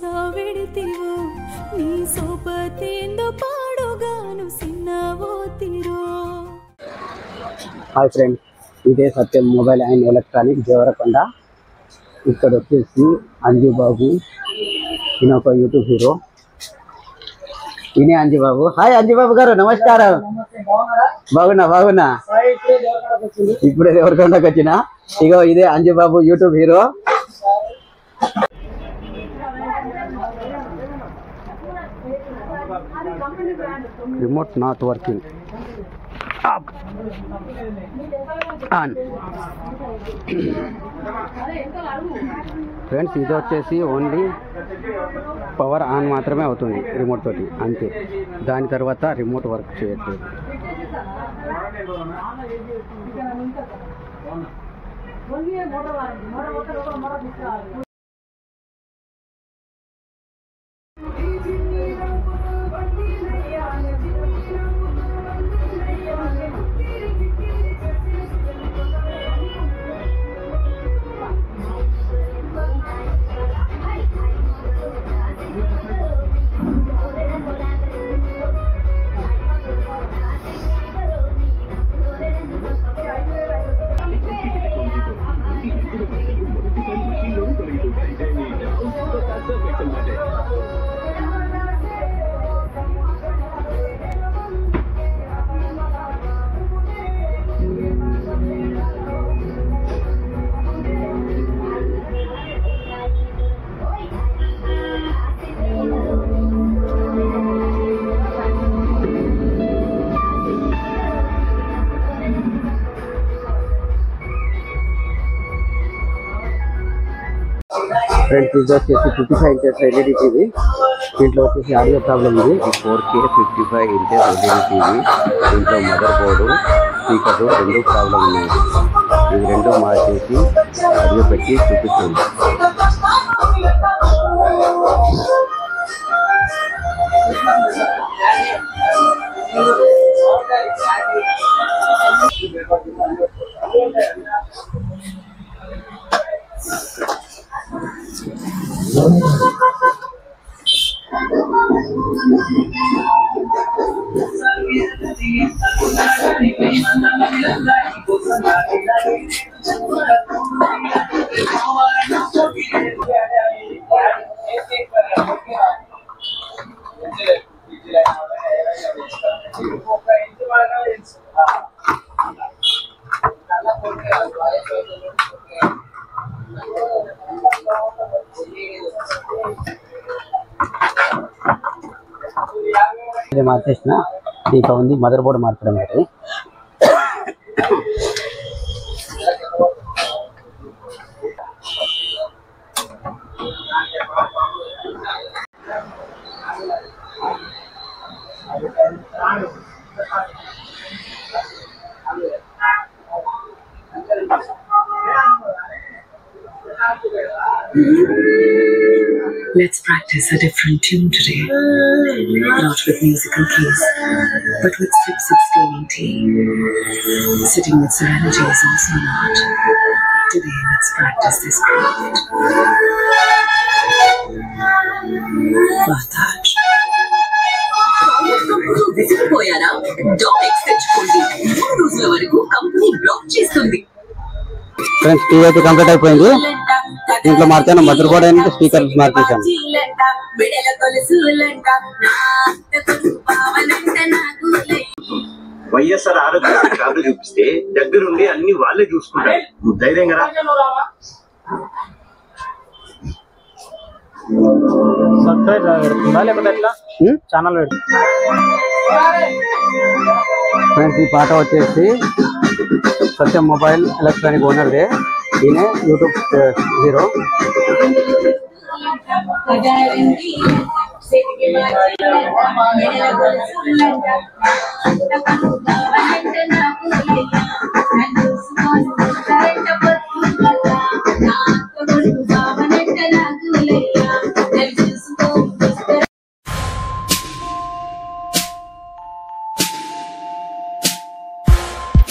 సావిడితివో నీ సోపతేందో పాడుగాను సిన్నవోతిరో. Hi friends, ఇదే సత్యం మొబైల్ అండ్ ఎలక్ట్రానిక్ దేవరకొండ. ఇక్కడ వచ్చేసి అంజుబాబు, ఈయన ఒక యూట్యూబ్ హీరో. ఈయనే అంజుబాబు. హాయ్ అంజుబాబు గారు, నమస్కారం. బాగున్నా. ఇప్పుడే దేవరకొండకు వచ్చిన. ఇగో ఇదే Anjubabu YouTube hero. Remote not working. Friends, ఇది వచ్చేసి ఓన్లీ పవర్ ఆన్ మాత్రమే అవుతుంది రిమోట్ తోటి, అంతే. దాని తర్వాత రిమోట్ వర్క్ చేయట్లేదు. ఫ్రెండ్స్, ఇది వచ్చేసి 55 ఇంచెస్ ఎల్ఈడి టీవీ. దీంట్లో వచ్చేసి ఆడియో ప్రాబ్లం ఉంది. 4K 55 inches LED TV. దీంట్లో మదర్ బోర్డు, స్పీకర్లు రెండు ప్రాబ్లం ఉన్నాయి. ఇవి రెండు మార్చేసి ఆడియో పెట్టి చూపిస్తుంది. ఇది మార్చేసిన. దీంట్లో ఉంది మదర్ బోర్డు మార్చడం అయితే. Let's practice a different tune today. Not with musical keys, but with sips of steaming tea. Sitting with serenity is also an art. Today, let's practice this craft. Bathaj. విసిగిపోయారా? డామిక్స్ తెచ్చుకోండి. 3 రోజుల వరకు company black చేస్తుంది. Friends, TV అయితే complete అయిపోయింది. దీంట్లో మార్చాను mother board అనేది, speakers మార్చేసాను. YSR ఆరోగ్య కార్డు చూపిస్తే దగ్గరుండి అన్ని వాళ్ళే చూసుకుంటారు. ధైర్యంగా ఫ్రెండ్స్, ఈ పాట వచ్చేసి సత్యం మొబైల్ ఎలక్ట్రానిక్ ఓనర్దే. ఈయనే యూట్యూబ్ హీరో.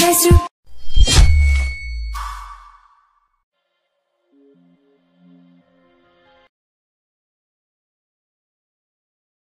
Yes, you